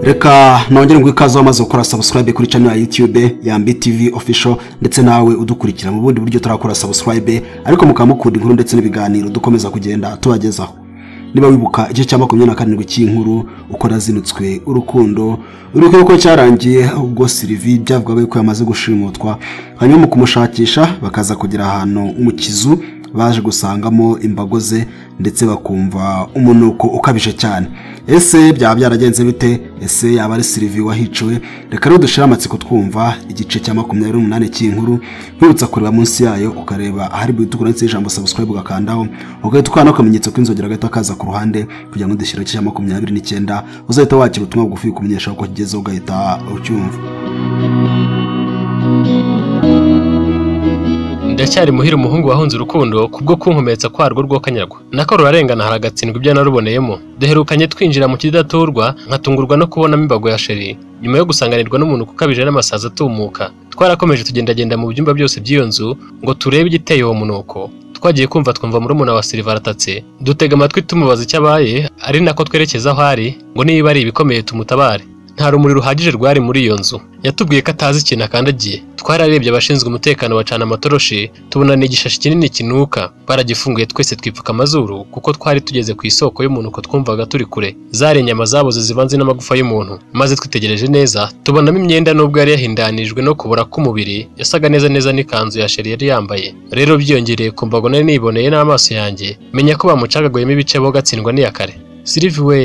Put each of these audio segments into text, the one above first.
Reka nongere ngo ikaze wamaze gukora subscribe kuri channel ya YouTube ya Mbi TV official ndetse nawe udukurikira mu bundi buryo turakora subscribe ariko mukamukunda inkuru ndetse n'ibiganiro dukomeza kugenda tubagezaho. Niba wibuka igice cya 27 cy'inkuru ukora zinutswe urukundo ko cyarangiye ubwo Sylvie byavuga ko yamaze gushimutwa hanyuma kumushakisha bakaza kugira ahantu mu kizu baje gusangamo imbago ze ndetse bakumva umunuko ukabije cyane. Ese byaba byaragenze bite? Ese yaba ari Sylvie wahiciwe? Reka rero dushira amatsiko twumva igice cya 28 cy'inkuru kwibutsa kureba munsi yayo ukareba ahari bitukura ndetse ijambo subscribe ugakandaho ugahita ukana akamenyetso kw'inzogera gato akaza ku ruhande kugira ngo dushyire cya 29 uzahita wakira ubutumwa bugufi kumenyesha ko kigeze ugahita ucyumva. Ndacyari muhira umuhungu wahunze urukundo kubwo kunkometsa kwarwo rwo kanyagwa nako rurarengana haragatsindwa ibyo naruboneyemo. Duherukanye twinjira mu kidaturwa nkatungurwa no kubonamo imbago ya Sheri nyuma yo gusanganirwa n'umuntu kukabije n'amasaza atumuka. Twarakomeje tugendagenda mu byumba byose by'iyo nzu ngo turebe igiteye uwo munuko. Twagiye twumva murumuna wa Sylvie aratatse, dutega amatwi tumubaza icyabaye ari nako twerekeza aho ari ngo niba ari ibikomeye tumutabare. Nta rumuri ruhagije rwari muri iyo nzu. Yatubwiye ko atazi ikintu akandagiye. Twararebye abashinzwe umutekano bacana amatoroshi tubona n'igishashi kinini kinuka. Baragifunguye twese twipfuka amazuru kuko twari tugeze ku isoko y'umuntu ko twumvaga turi kure. Zari inyama zaboze zivanze n'amagufa y'umuntu. Maze twitegereje neza tubonamo imyenda nubwo yari yahindanijwe no kubura k'umubiri yasaga neza n'ikanzu ya Sheri yari yambaye. Rero byongereye ku mbago nari niboneye n'amaso yanjye menya ko bamucagaguyemo ibice bo gatsindwa n'iyakare. Sylvie we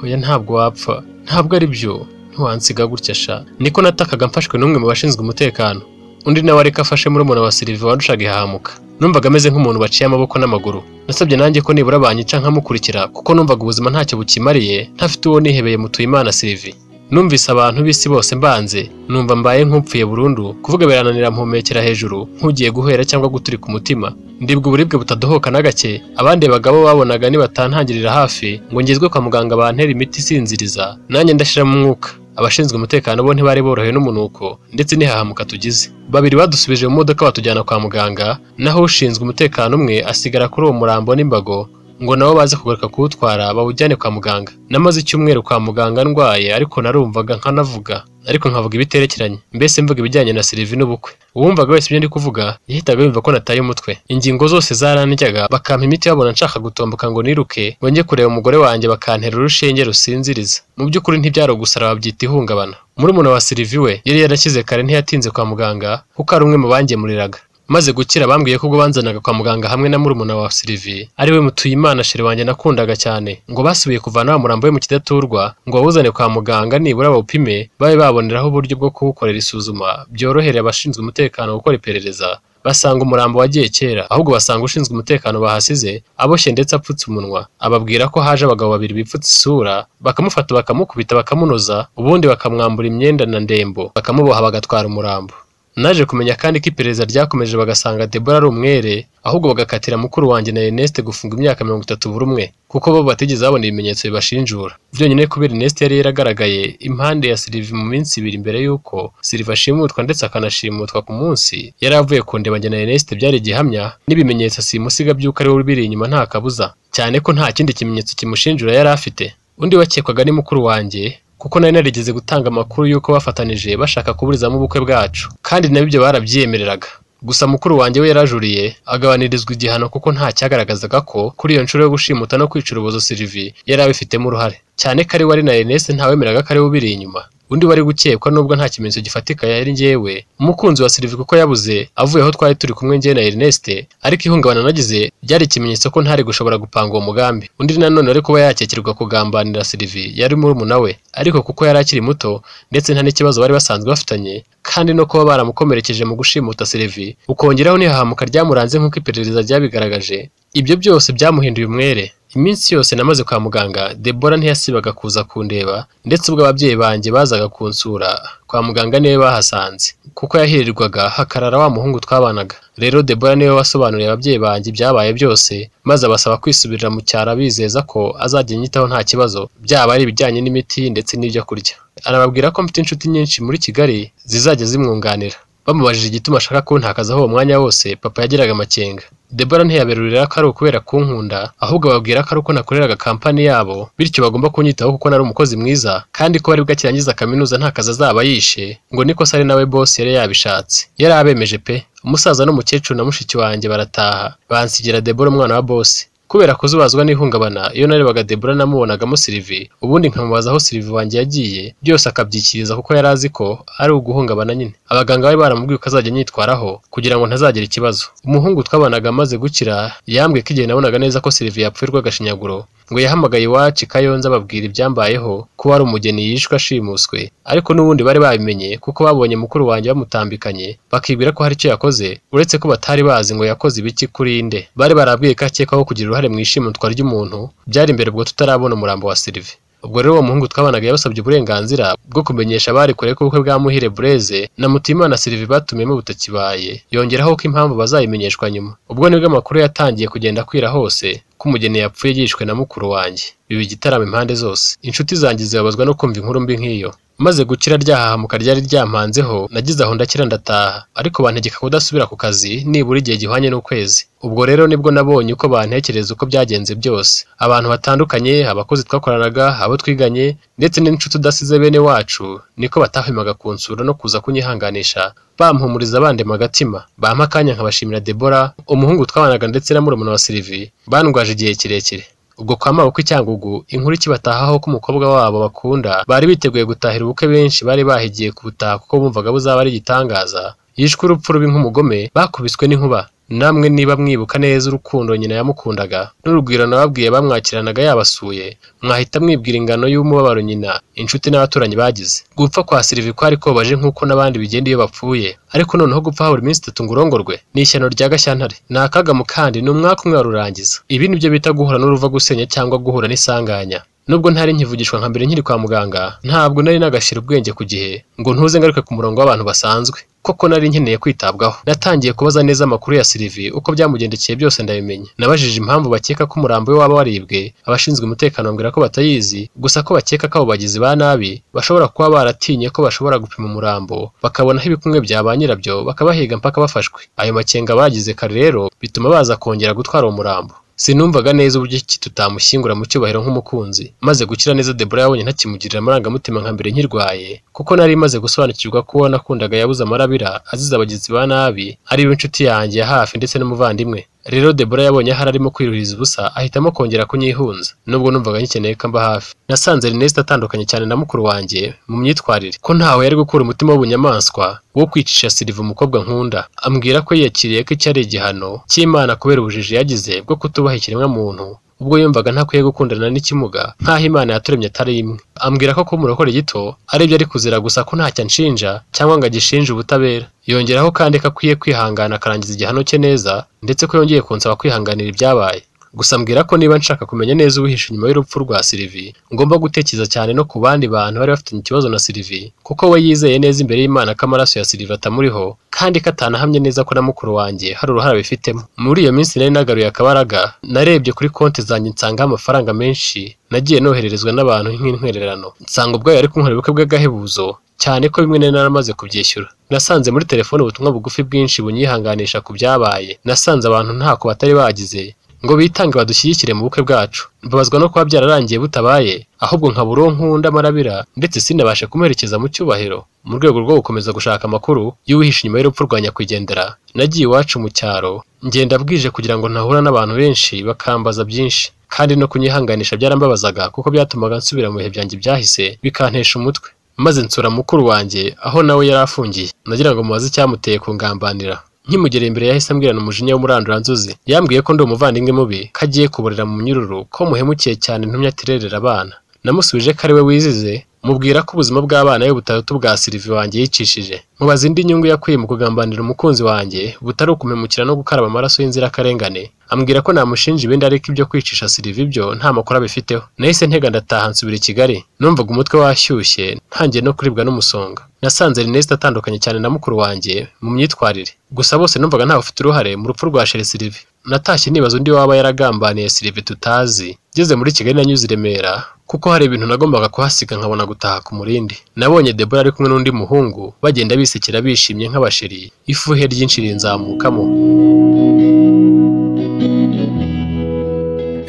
oya ntabwo wapfa, ntabwo ari byo, ntiwansiga gutya sha. Niko natakaga mfashwe n'umwe mu bashinzwe umutekano. Undi nawe ariko afashe murumuna wa Sylvie wadushaga ihahamuka. Numvaga ameze nk'umuntu baciye amaboko n'amaguru. Nasabye nanjye ko nibura banyica nkamukurikira kuko numvaga ubuzima ntacyo bukimariye ntafite uwo nihebeye Mutuyimana Sylvie. Numvise abantu bisi bose mbanze numva mbaye nk'upfuye burundu kuvuga birananira mpumekera hejuru nk'ugiye guhera cyangwa guturika umutima. Ndibwa uburibwe butadohoka na gake. Abandi bagabo babonaga nibatantangirira hafi ngo ngizwe kwa muganga bantera imiti isinziriza nanjye ndashira mu mwuka. Abashinzwe umutekano bo ntibari borohewe n'umunuko ndetse nihahamuka tugize. Babiri badusubije mu modoka batujyana kwa muganga naho ushinzwe umutekano umwe asigara kuri uwo murambo n'imbago ngo nabo baze kugaruka kuwutwara bawujyane kwa muganga. Namaze icyumweru kwa muganga ndwaye ariko narumvaga nkanavuga ariko nkavuga ibiterekeranye, mbese mvuga ibijyanye na Sylvie n'ubukwe. Uwumvaga wese ibyo ndi kuvuga yahitaga yumva ko nataye umutwe. Ingingo zose zarandyaga bakampa imiti babona nshaka gutomboka ngo niruke ngo njye kureba umugore wanjye bakantera urushinge rusinziriza. Mu by'ukuri ntibyaro gusara babyita ihungabana. Murumuna wa Sylvie we yari yarakize kare ntiyatinze kwa muganga kuko ari umwe mu bangemuriraga. Maze gukira bambwiye ko ubwo banzanaga kwa muganga hamwe na murumuna wa Sylvie ari we Mutuyimana Sheri wanjye nakundaga cyane ngo basubiye kuvana wa murambo we mu kidaturwa ngo bawuzane kwa muganga nibura bawupime babe baboneraho uburyo bwo kuwukorera isuzuma byorohereye abashinzwe umutekano gukora iperereza. Basanga umurambo wagiye kera ahubwo basanga ushinzwe umutekano bahasize aboshye ndetse apfutse umunwa. Ababwira ko haje abagabo babiri bipfutse isura bakamufata bakamukubita bakamunoza ubundi bakamwambura imyenda na ndembo bakamuboha bagatwara umurambo. Naje kumenya kandi ko iperereza ryakomeje bagasanga Deborah ari umwere ahubwo bagakatira mukuru wanjye na Ernest gufunga imyaka 30 buri umwe kuko bo batigeze babona ibimenyetso bibashinjura. Byonyine kubera Ernest yari yaragaragaye impande ya Sylvie mu minsi 2 imbere yuko Sylvie ashimutwa ndetse akanashimutwa ku munsi yari avuye kundeba njye na Ernest byari igihamya n'ibimenyetso simusiga by'uko ari we biri inyuma nta kabuza cyane ko nta kindi kimenyetso kimushinjura yari afite. Undi wakekwaga ni mukuru wanjye kuko nari narigeze gutanga amakuru yuko bafatanije bashaka kuburizamo ubukwe bwacu kandi nabyo barabyemereraga. Gusa mukuru wanjye we yarajuriye agabanirizwa igihano kuko nta cyagaragazaga ko kuri iyo nshuro yo gushimuta no kwica urubozo Sylvie yari abifitemo uruhare cyane ko ari wari na Ernest ntawemeraga ko ari ubiri inyuma. Undi wari gukekwa nubwo nta kimenyetso gifatika yari njyewe umukunzi wa Sylvie kuko yabuze avuye aho twari turi kumwe njye na Ernest ariko ihungabana nagize byari ikimenyetso ko ntari gushobora gupanga uwo mugambi. Undi nanone ari kuba yakekirwa kugambanira Sylvie yari murumuna we ariko kuko yari akiri muto ndetse nta n'ikibazo bari basanzwe bafitanye kandi no kuba baramukomerekeje mu gushimuta Sylvie ukongeraho n'ihahamuka ryamuranze nk'uko iperereza ryabigaragaje. Ibyo byose byamuhinduye umwere. Iminsi yose namaze kwa muganga Deborah ntiyasibaga kuza kundeba ndetse ubwo ababyeyi banjye bazaga kunsura kwa muganga niwe bahasanze kuko yahirirwaga hakarara wa muhungu twabanaga. Rero Deborah niwe wasobanuriye ababyeyi banjye byabaye byose maze abasaba kwisubirira mu cyaro bizeza ko azajya nyitaho nta kibazo byaba ari ibijyanye n'imiti ndetse n'ibyo kurya. Arababwira ko mfite inshuti nyinshi muri Kigali zizajya zimwunganira. Bamubajije igituma ashaka kuntakazaho uwo mwanya wose papa yagiraga amakenga. Deborah ntiyaberurira ko ari ukubera kunkunda, ahubwo babwira ko ari uko nakoreraga kampani yabo, bityo bagomba kunyitaho kuko nari umukozi mwiza, kandi ko bari bwakirangiza kaminuza nta kazi azaba yishe, ngo niko sari nawe boss yari yabishatse. Yari abemeje pe. Umusaza n'umukecuru na mushiki wanjye barataha, bansigira Deborah umwana wa boss. Kubera kuzubazwa n'ihungabana, iyo narebaga Deborah namubonagamo Sylvie, ubundi nkamubaza aho Sylvie wanjye yagiye, byose akabyikiriza kuko yari azi ko ari uguhungabana nyine. Abaganga bari baramubwiye ko azajya nyitwaraho kugira ngo ntazagira ikibazo. Umuhungu twabanaga amaze gukira yambwiye ko igihe nabonaga neza ko Sylvie yapfuye rw'agashinyaguro, ngo yahamagaye iwacu Kayonza ababwira ibyambayeho ko wari umugeni yishwe ashimuswe, ariko n'ubundi bari babimenye kuko babonye mukuru wanjye bamutambikanye, bakibwira ko hari icyo yakoze, uretse ko batari bazi ngo yakoze ibiki kuri inde. Bari barabwiye ko akekwaho kugira uruhare mu ishimutwa ry'umuntu, byari imbere ubwo tutarabona umurambo wa Sylvie. Ubwo rero uwo muhungu twabanaga yabasabye uburenganzira bwo kumenyesha abari kure ko ubukwe bwa Muhire Blaise na Mutimana Sylvie batumiyemo butakibaye, yongeraho ko impamvu bazayimenyeshwa nyuma. Ubwo nibwo amakuru yatangiye kugenda kwira hose ko umugeni yapfuye yishwe na mukuru wanjye. Biba igitaramo impande zose. Inshuti zanjye zibabazwa no kumva inkuru mbi nk'iyo. Maze gukira ryahahamuka ryari ryampanzeho, nagize aho ndakira ndataha, ariko bantegeka kudasubira ku kazi nibura igihe gihwanye n'ukwezi. Ubwo rero nibwo nabonye uko bantekereza uko byagenze byose. Abantu batandukanye, abakozi twakoranaga, abo twiganye, ndetse n'inshuti udasize bene wacu, niko batahwemaga kunsura no kuza kunyihanganisha, bampumuriza bandema agatima. Bampa akanya nkabashimira Deborah, umuhungu twabanaga ndetse na murumuna wa Sylvie, bandwaje igihe kirekire. Ubwo kwa mabukwe Cyangugu, inkuru ikibatahaho ko umukobwa wabo bakunda bari biteguye gutahira ubukwe, benshi bari bahigiye kubutaha kuko bumvaga buzaba ari igitangaza. Yishwe urupfu rubi nk'umugome, bakubiswe n'inkuba. Namwe niba mwibuka neza urukundo nyina yamukundaga n'urugwiro nababwiye bamwakiranaga yabasuye, mwahita mwibwira ingano y'umubabaro nyina, inshuti n'abaturanyi bagize. Gupfa kwa Sylvie kwari kobaje nk'uko n'abandi bigenda iyo bapfuye, ariko noneho gupfa habura iminsi 3 ngo urongorwe ni ishyano rya Gashyantare. Ni akagamo kandi ni umwaka umwe warurangiza. Ibi nibyo bita guhura n'uruva gusenya cyangwa guhura n'isanganya. Nubwo ntari nkivugishwa nka mbere nkiri kwa muganga, ntabwo nari nagashira ubwenge ku gihe ngo ntuze ngaruke ku murongo w'abantu basanzwe. Koko nari nkeneye kwitabwaho. Natangiye kubaza neza amakuru ya Sylvie, uko byamugendekeye byose ndabimenya. Nabajije impamvu bakeka ko umurambo we waba waribwe, abashinzwe umutekano bambwira ko batayizi, gusa ko bakeka ko abo bagizi ba nabi bashobora kuba baratinye ko bashobora gupima umurambo, bakabonaho ibikumwe bya ba nyirabyo, bakabahiga mpaka bafashwe. Ayo makenga bagize kare rero bituma baza kongera gutwara uwo murambo. Sinumvaga neza uburyo iki tutamushyingura mu cyubahiro nk'umukunzi. Maze gukira neza Deborah yabonye ntakimugirira amarangamutima nka mbere nkirwaye, kuko nari maze gusobanukirwa ko nakundaga yabuze amarabira azize abagizi ba nabi, ari we inshuti yanjye ya hafi ndetse n'umuvandimwe. Rero Deborah yabonye hari arimo kwiruriza ubusa, ahitamo kongera kunyihunza. Nubwo numvaga nyikeneye ko mba hafi. Nasanze Ernest atandukanye cyane na mukuru wanjye mu myitwarire, ko ntawe yari gukura umutima w'ubunyamaswa wo kwicisha Sylvie umukobwa nkunda. Ambwira ko yakiriye ko icyo ari igihano cy'Imana kubera ubujiji yagize bwo kutubaha ikiremwa muntu, ubwo yumvaga ntakwiye gukundana n'ikimuga nk'aho Imana yaturemye atari imwe. Ambwira ko kumurokore gito ari byo ari kuzira, gusa ko ntacyo anshinja cyangwa ngo agishinje ubutabera. Yongeraho kandi ko akwiye kwihangana akarangiza igihano cye neza, ndetse ko yongeye kunsaba kwihanganira ibyabaye. Gusa mbwira ko niba nshaka kumenya neza ubihishe nyuma y'urupfu rwa Sylvie, ngomba gutekereza cyane no ku bandi bantu bari bafitanye ikibazo na Sylvie, kuko we yizeye neza imbere y'Imana ko amaraso ya Sylvie atamuriho, kandi ko atanahamye neza ko na mukuru wanjye hari uruhare abifitemo. Muri iyo minsi nari nagaruye akabaraga, narebye kuri konti zanjye nsanga amafaranga menshi nagiye nohererezwa n'abantu nk'intwererano. Nsanga ubwo yari kunkorera ubukwe bw'agahebuzo, cyane ko bimwe nari naramaze kubyishyura. Nasanze muri telefone ubutumwa bugufi bwinshi bunyihanganisha ku byabaye. Nasanze abantu ntako batari bagize ngo bitange badushyigikire mu bukwe bwacu. Mbabazwa no kuba byararangiye butabaye, ahubwo nkabura uwo nkunda amarabira, ndetse sinabashe kumuherekeza mu cyubahiro. Mu rwego rwo gukomeza gushaka amakuru y'uwihishe inyuma y'urupfu rwa nyakwigendera, nagiye iwacu mu cyaro, ngenda bwije kugira ngo ntahura n'abantu benshi bakambaza byinshi, kandi no kunyihanganisha byarambabazaga kuko byatumaga nsubira mu bihe byanjye byahise, bikantesha umutwe. Maze nsura mukuru wanjye aho nawe yari afungiye, nagira ngo mubaze icyamuteye kungambanira. Nkimugera imbere yahise ambwirana umujinya w'umuranduranzuzi. Yambwiye ko ndi umuvandimwe mubi, kagiye kuborera mu munyururu, ko muhemukiye cyane ntumye atirerera abana. Namusubije ko ari we wizize, mubwira ko ubuzima bw'abana be butatu bwa Sylvie wanjye yicishije. Mubaza indi nyungu yakuye mu kugambanira umukunzi wanjye, butari ukumemukira no gukaraba amaraso y'inzirakarengane. Ambwira ko namushinja ibindi, ariko ibyo kwicisha Sylvie byo nta makuru abifiteho. Nahise ntega ndataha nsubira i Kigali, numvaga umutwe washyushye, ntangiye no kuribwa n'umusonga. Nasanze Ernest atandukanye cyane na mukuru wanjye mu myitwarire, gusa bose numvaga ntawe ufite uruhare mu rupfu rwa Sylvie. Natashye nibaza undi waba yaragambaniye Sylvie tutazi. Ngeze muri Kigali nanyuze i Remera, kuko hari ibintu nagombaga kuhasiga nkabona gutaha ku murindi. Nabonye Deborah ari kumwe n'undi muhungu bagenda bisekera bishimye nk'abasheri, ifuhe ryinshi rinzamukamo.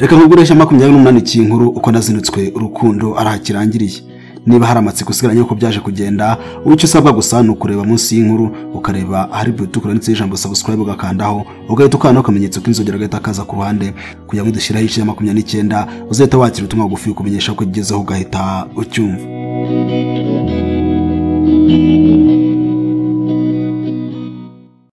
reka nkuguresha 28 cy'inkuru uko nazinutswe urukundo arahakirangiriye. Niba hari amatsiko usigaranye uko byaje kugenda, ucyo usabwa gusa no kureba munsi y'inkuru ukareba hari butukura ndetse ijambo subscribe ugakandaho ugahita ukana akamenyetso k'inzogera gahita kaza ku ruhande kugira ngo dushyiraho ice ya 29 uzahita wakira ubutumwa bugufi ukumenyesha ko gigezeho ugahita ucyumva.